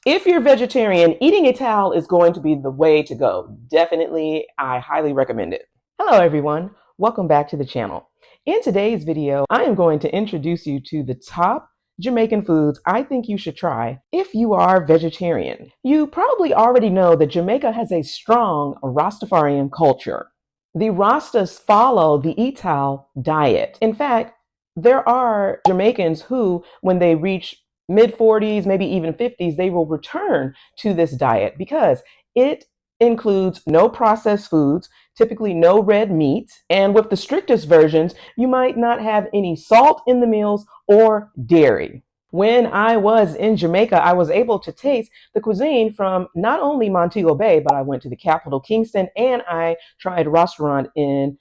If you're vegetarian, eating Ital is going to be the way to go. Definitely, I highly recommend it. Hello everyone, welcome back to the channel. In today's video, I am going to introduce you to the top Jamaican foods I think you should try if you are vegetarian. You probably already know that Jamaica has a strong Rastafarian culture. The Rastas follow the Ital diet. In fact, there are Jamaicans who, when they reach mid 40s, maybe even 50s, they will return to this diet because it includes no processed foods, typically no red meat, and with the strictest versions, you might not have any salt in the meals or dairy. When I was in Jamaica, I was able to taste the cuisine from not only Montego Bay, but I went to the capital, Kingston, and I tried a restaurant in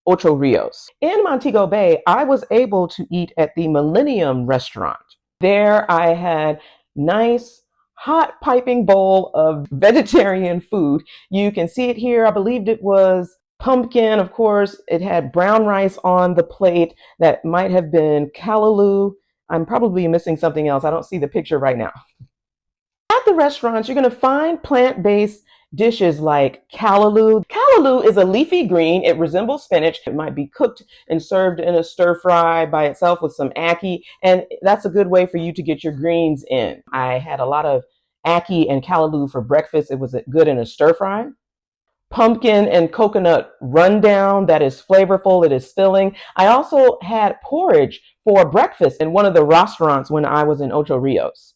Ocho Rios. In Montego Bay, I was able to eat at the Millennium restaurant. There I had nice hot piping bowl of vegetarian food. You can see it here. I believed it was pumpkin. Of course, it had brown rice on the plate that might have been callaloo. I'm probably missing something else. I don't see the picture right now. At the restaurants, you're going to find plant-based dishes like callaloo. Callaloo is a leafy green. It resembles spinach. It might be cooked and served in a stir fry by itself with some ackee, and that's a good way for you to get your greens in. I had a lot of ackee and callaloo for breakfast. It was good in a stir fry. Pumpkin and coconut rundown that is flavorful. It is filling. I also had porridge for breakfast in one of the restaurants when I was in Ocho Rios.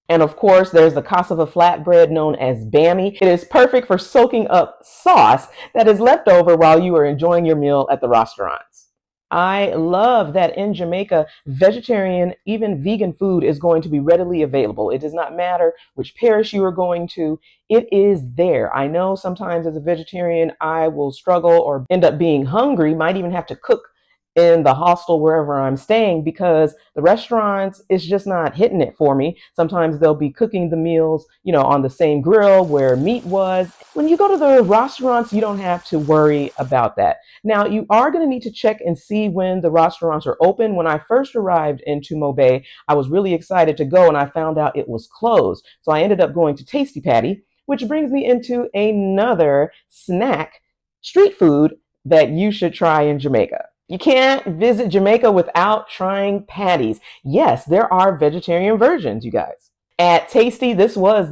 And of course, there's the cassava flatbread known as bammy. It is perfect for soaking up sauce that is left over while you are enjoying your meal at the restaurants. I love that in Jamaica, vegetarian, even vegan food is going to be readily available. It does not matter which parish you are going to, it is there. I know sometimes as a vegetarian, I will struggle or end up being hungry, might even have to cook in the hostel wherever I'm staying because the restaurants is just not hitting it for me. Sometimes they'll be cooking the meals, on the same grill where meat was. When you go to the restaurants, you don't have to worry about that. Now, you are going to need to check and see when the restaurants are open. When I first arrived into MoBay, I was really excited to go and I found out it was closed. So I ended up going to Tasty Patty, which brings me into another snack, street food that you should try in Jamaica. You can't visit Jamaica without trying patties. Yes, there are vegetarian versions, you guys. At Tasty, this was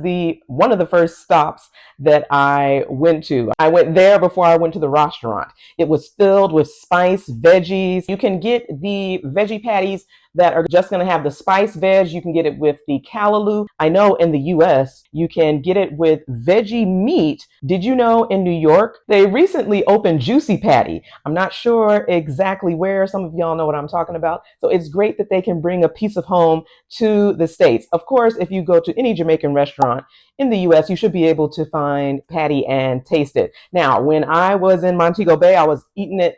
one of the first stops that I went to. I went there before I went to the restaurant. It was filled with spice veggies. You can get the veggie patties that are just going to have the spice veg. You can get it with the callaloo. I know in the US, you can get it with veggie meat. Did you know in New York, they recently opened Juicy Patty? I'm not sure exactly where. Some of y'all know what I'm talking about. So it's great that they can bring a piece of home to the States. Of course, if you go to any Jamaican restaurant in the US, you should be able to find patty and taste it. Now, when I was in Montego Bay, I was eating it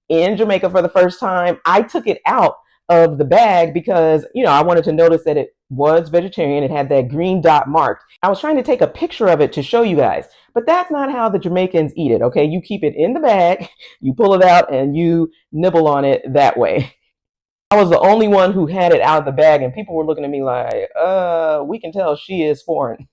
in Jamaica for the first time. I took it out of the bag because, I wanted to notice that it was vegetarian. It had that green dot marked. I was trying to take a picture of it to show you guys, but that's not how the Jamaicans eat it, okay? You keep it in the bag, you pull it out, and you nibble on it that way. I was the only one who had it out of the bag, and people were looking at me like, we can tell she is foreign.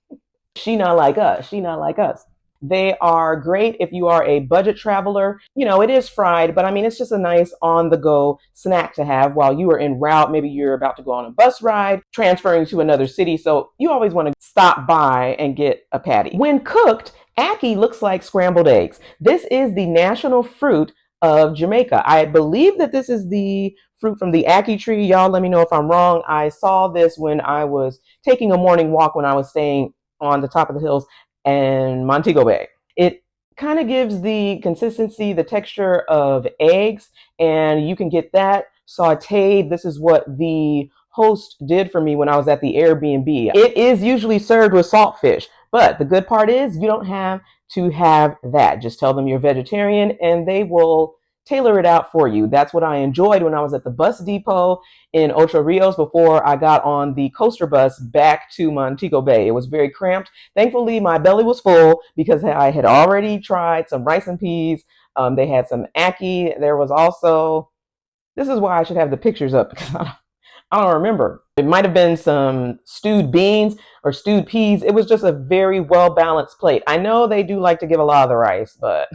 She not like us. She not like us. They are great if you are a budget traveler. It is fried, but I mean, it's just a nice on the go snack to have while you are en route. Maybe you're about to go on a bus ride, transferring to another city. So you always want to stop by and get a patty. When cooked, ackee looks like scrambled eggs. This is the national fruit of Jamaica. I believe that this is the fruit from the ackee tree. Y'all let me know if I'm wrong. I saw this when I was taking a morning walk when I was staying on the top of the hills and Montego Bay. It kind of gives the consistency, the texture of eggs, and you can get that sauteed. This is what the host did for me when I was at the Airbnb. It is usually served with saltfish, but the good part is you don't have to have that. Just tell them you're vegetarian and they will tailor it out for you. That's what I enjoyed when I was at the bus depot in Ocho Rios before I got on the coaster bus back to Montego Bay. It was very cramped. Thankfully, my belly was full because I had already tried some rice and peas. They had some ackee. There was also, this is why I should have the pictures up because I don't remember. It might have been some stewed beans or stewed peas. It was just a very well-balanced plate. I know they do like to give a lot of the rice, but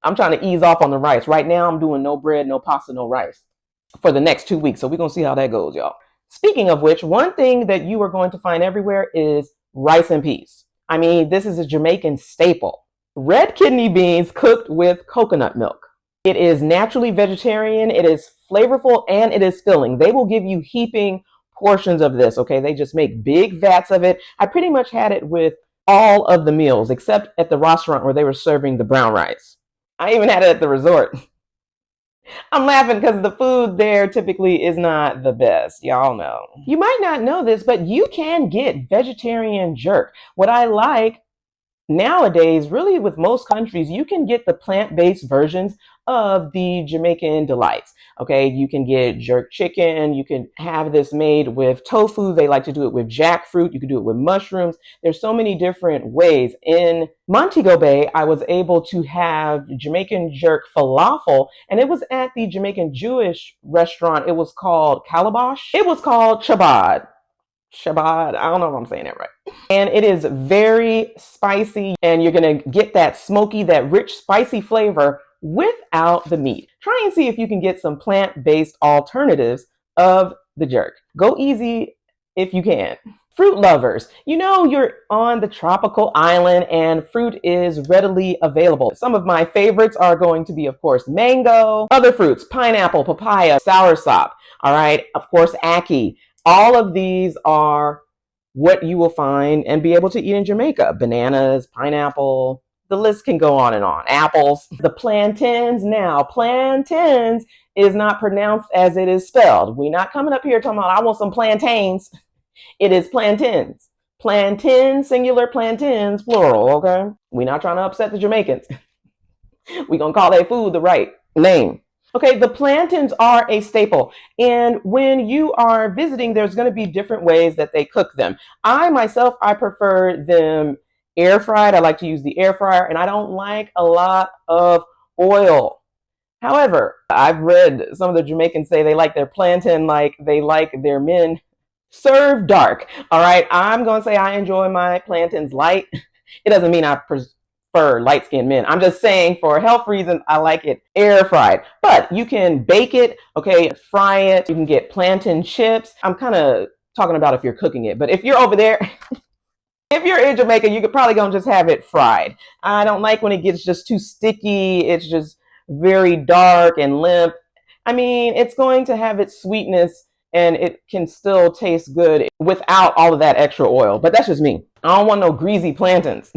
I'm trying to ease off on the rice. Right now, I'm doing no bread, no pasta, no rice for the next 2 weeks. So we're going to see how that goes, y'all. Speaking of which, one thing that you are going to find everywhere is rice and peas. I mean, this is a Jamaican staple. Red kidney beans cooked with coconut milk. It is naturally vegetarian, it is flavorful, and it is filling. They will give you heaping portions of this, okay? They just make big vats of it. I pretty much had it with all of the meals, except at the restaurant where they were serving the brown rice. I even had it at the resort. I'm laughing because the food there typically is not the best. Y'all know. You might not know this, but you can get vegetarian jerk. What I like nowadays, really with most countries, you can get the plant-based versions of the Jamaican delights. Okay, you can get jerk chicken. You can have this made with tofu. They like to do it with jackfruit. You can do it with mushrooms. There's so many different ways. In Montego Bay, I was able to have Jamaican jerk falafel, and it was at the Jamaican Jewish restaurant. It was called Calabash. It was called Shabbat. Shabbat. I don't know if I'm saying that right. And it is very spicy, and you're going to get that smoky, that rich, spicy flavor without the meat. Try and see if you can get some plant-based alternatives of the jerk. Go easy if you can. Fruit lovers, you know you're on the tropical island and fruit is readily available. Some of my favorites are going to be, of course, mango, other fruits, pineapple, papaya, soursop, all right, of course, ackee. All of these are what you will find and be able to eat in Jamaica. Bananas, pineapple, the list can go on and on. Apples. The plantains now. Plantains is not pronounced as it is spelled. We're not coming up here talking about, I want some plantains. It is plantains. Plantains, singular, plantains, plural, okay? We're not trying to upset the Jamaicans. We're going to call their food the right name. Okay, the plantains are a staple. And when you are visiting, there's going to be different ways that they cook them. I prefer them air fried. I like to use the air fryer, and I don't like a lot of oil. However, I've read some of the Jamaicans say they like their plantain like they like their men served dark. All right, I'm going to say I enjoy my plantains light. It doesn't mean I prefer light-skinned men. I'm just saying for health reasons, I like it air fried. But you can bake it, okay, fry it. You can get plantain chips. I'm kind of talking about if you're cooking it. But if you're over there, if you're in Jamaica, you could probably go and just have it fried. I don't like when it gets just too sticky. It's just very dark and limp. I mean, it's going to have its sweetness and it can still taste good without all of that extra oil. But that's just me. I don't want no greasy plantains.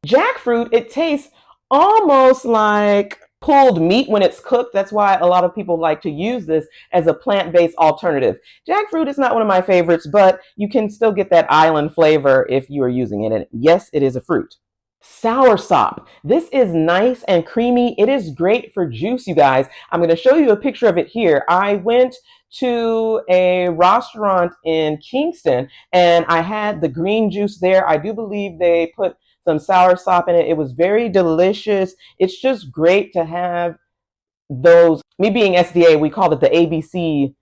Jackfruit, it tastes almost like pulled meat when it's cooked. That's why a lot of people like to use this as a plant-based alternative. Jackfruit is not one of my favorites, but you can still get that island flavor if you are using it. And yes, it is a fruit. Soursop. This is nice and creamy. It is great for juice, you guys. I'm going to show you a picture of it here. I went to a restaurant in Kingston and I had the green juice there. I do believe they put some soursop in it. It was very delicious. It's just great to have those. Me being SDA, we called it the ABC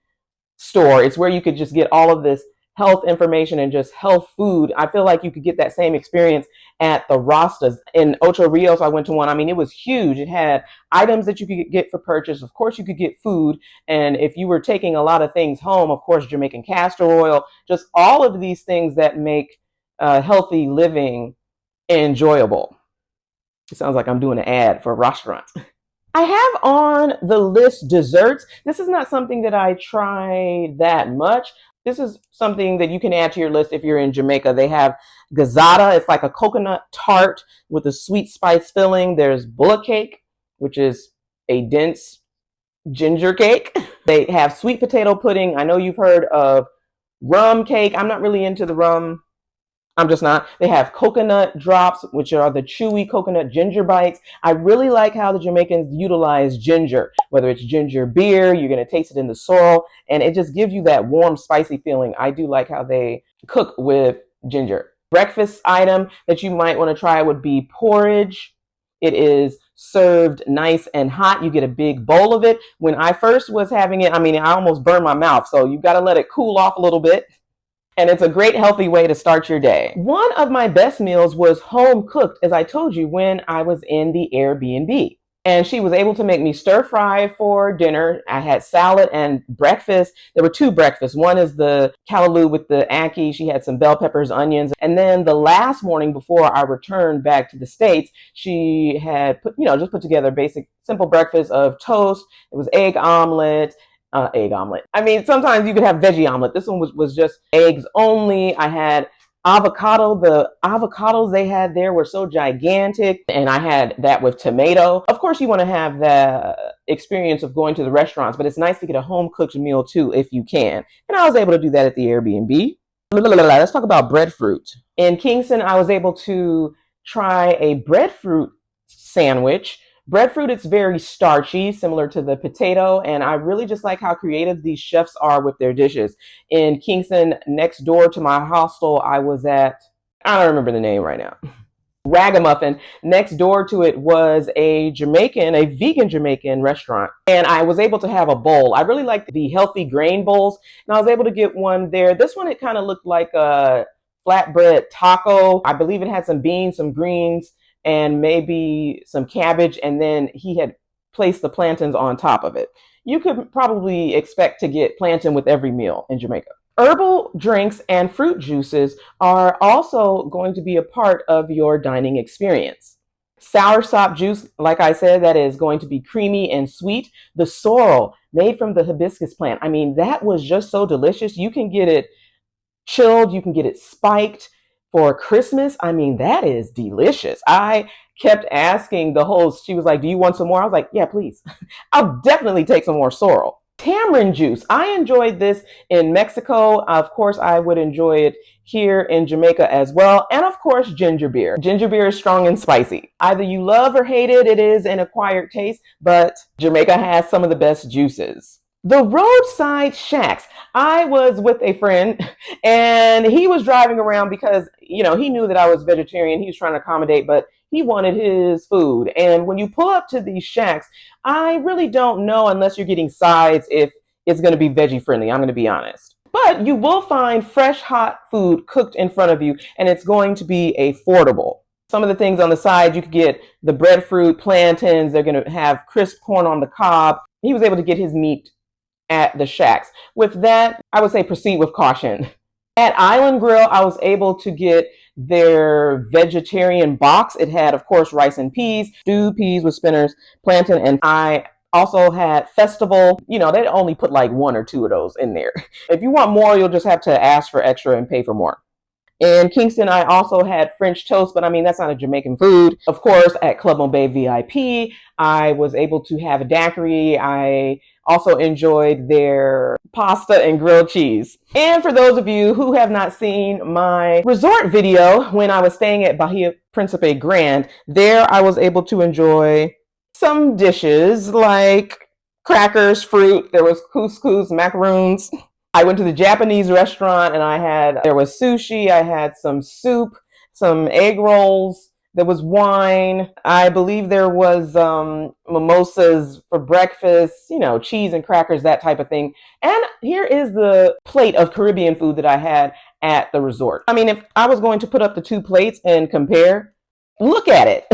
store. It's where you could just get all of this health information and just health food. I feel like you could get that same experience at the Rastas. In Ocho Rios, I went to one. I mean, it was huge. It had items that you could get for purchase. Of course, you could get food. And if you were taking a lot of things home, of course, Jamaican castor oil, just all of these things that make healthy living enjoyable. It sounds like I'm doing an ad for restaurants. I have on the list desserts. This is not something that I try that much. This is something that you can add to your list if you're in Jamaica. They have gazada. It's like a coconut tart with a sweet spice filling. There's bullock cake, which is a dense ginger cake. They have sweet potato pudding. I know you've heard of rum cake. I'm not really into the rum. I'm just not. They have coconut drops, which are the chewy coconut ginger bites. I really like how the Jamaicans utilize ginger, whether it's ginger beer, you're going to taste it in the sorrel, and it just gives you that warm, spicy feeling. I do like how they cook with ginger. Breakfast item that you might want to try would be porridge. It is served nice and hot. You get a big bowl of it. When I first was having it, I mean, I almost burned my mouth. So you got to let it cool off a little bit. And it's a great healthy way to start your day. One of my best meals was home cooked, as I told you, when I was in the Airbnb. And she was able to make me stir fry for dinner. I had salad and breakfast. There were two breakfasts. One is the Callaloo with the Ackee. She had some bell peppers, onions. And then the last morning before I returned back to the States, she had just put together a basic, simple breakfast of toast. It was egg omelet. I mean, sometimes you could have veggie omelet. This one was just eggs only. I had avocado. The avocados they had there were so gigantic, and I had that with tomato. Of course, you want to have the experience of going to the restaurants, but it's nice to get a home cooked meal too if you can. And I was able to do that at the Airbnb. Let's talk about breadfruit. In Kingston, I was able to try a breadfruit sandwich. Breadfruit, it's very starchy, similar to the potato, and I really just like how creative these chefs are with their dishes. In Kingston, next door to my hostel, I was at, I don't remember the name right now, Ragamuffin. Next door to it was a vegan Jamaican restaurant, and I was able to have a bowl. I really like the healthy grain bowls, and I was able to get one there. This one, it kind of looked like a flatbread taco. I believe it had some beans, some greens, and maybe some cabbage, and then he had placed the plantains on top of it. You could probably expect to get plantain with every meal in Jamaica. Herbal drinks and fruit juices are also going to be a part of your dining experience. Soursop juice, like I said, that is going to be creamy and sweet. The sorrel, made from the hibiscus plant. I mean, that was just so delicious. You can get it chilled, you can get it spiked. For Christmas, I mean, that is delicious. I kept asking the host, she was like, do you want some more? I was like, yeah, please. I'll definitely take some more sorrel. Tamarind juice. I enjoyed this in Mexico. Of course, I would enjoy it here in Jamaica as well. And of course, ginger beer. Ginger beer is strong and spicy. Either you love or hate it. It is an acquired taste, but Jamaica has some of the best juices. The roadside shacks. I was with a friend and he was driving around because, he knew that I was vegetarian. He was trying to accommodate, but he wanted his food. And when you pull up to these shacks, I really don't know unless you're getting sides if it's going to be veggie friendly. I'm going to be honest. But you will find fresh, hot food cooked in front of you, and it's going to be affordable. Some of the things on the side, you could get the breadfruit, plantains. They're going to have crisp corn on the cob. He was able to get his meat at the shacks. With that, I would say proceed with caution. At Island Grill, I was able to get their vegetarian box. It had, of course, rice and peas, stewed peas with spinners, plantain, and I also had festival. They only put like one or two of those in there. If you want more, you'll just have to ask for extra and pay for more. In Kingston, I also had French toast, but I mean, that's not a Jamaican food. Of course, at Club MoBay VIP, I was able to have a daiquiri. I also enjoyed their pasta and grilled cheese. And for those of you who have not seen my resort video when I was staying at Bahia Principe Grand, there I was able to enjoy some dishes like crackers, fruit, there was couscous, macaroons. I went to the Japanese restaurant and there was sushi, I had some soup, some egg rolls, there was wine. I believe there was mimosas for breakfast, cheese and crackers, that type of thing. And here is the plate of Caribbean food that I had at the resort. I mean, if I was going to put up the two plates and compare, look at it.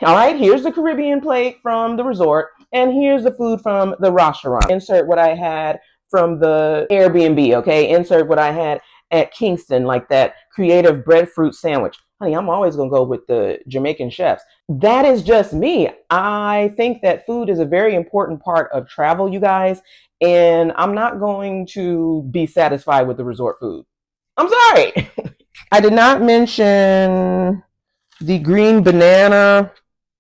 All right, here's the Caribbean plate from the resort, and here's the food from the restaurant. Insert what I had from the Airbnb, okay? Insert what I had at Kingston, like that creative breadfruit sandwich. Honey, I'm always gonna go with the Jamaican chefs. That is just me. I think that food is a very important part of travel, you guys, and I'm not going to be satisfied with the resort food. I'm sorry. I did not mention the green banana.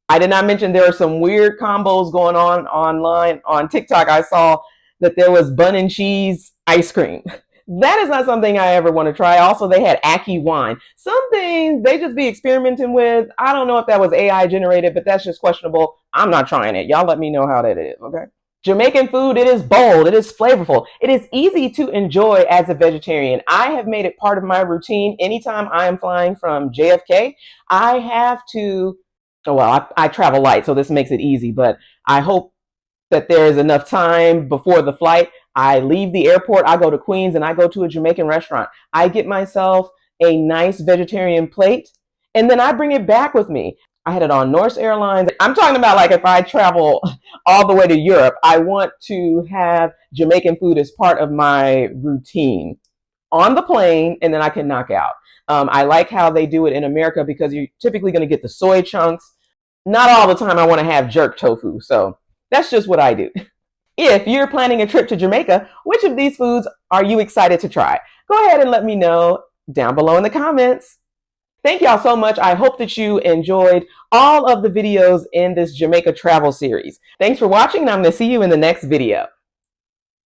I did not mention there are some weird combos going on online. On TikTok, I saw that there was bun and cheese ice cream. That is not something I ever want to try. Also, they had Ackee wine. Some things they just be experimenting with. I don't know if that was AI generated, but that's just questionable. I'm not trying it. Y'all let me know how that is, okay? Jamaican food, it is bold, it is flavorful, it is easy to enjoy as a vegetarian. I have made it part of my routine. Anytime I am flying from JFK, I have to Oh, well, I travel light, so this makes it easy, but I hope that there is enough time before the flight. I leave the airport, I go to Queens, and I go to a Jamaican restaurant. I get myself a nice vegetarian plate, and then I bring it back with me. I had it on Norse Airlines. I'm talking about like if I travel all the way to Europe, I want to have Jamaican food as part of my routine on the plane, and then I can knock out. I like how they do it in America because you're typically going to get the soy chunks. Not all the time I want to have jerk tofu. So that's just what I do. If you're planning a trip to Jamaica, which of these foods are you excited to try? Go ahead and let me know down below in the comments. Thank y'all so much. I hope that you enjoyed all of the videos in this Jamaica travel series. Thanks for watching, and I'm going to see you in the next video.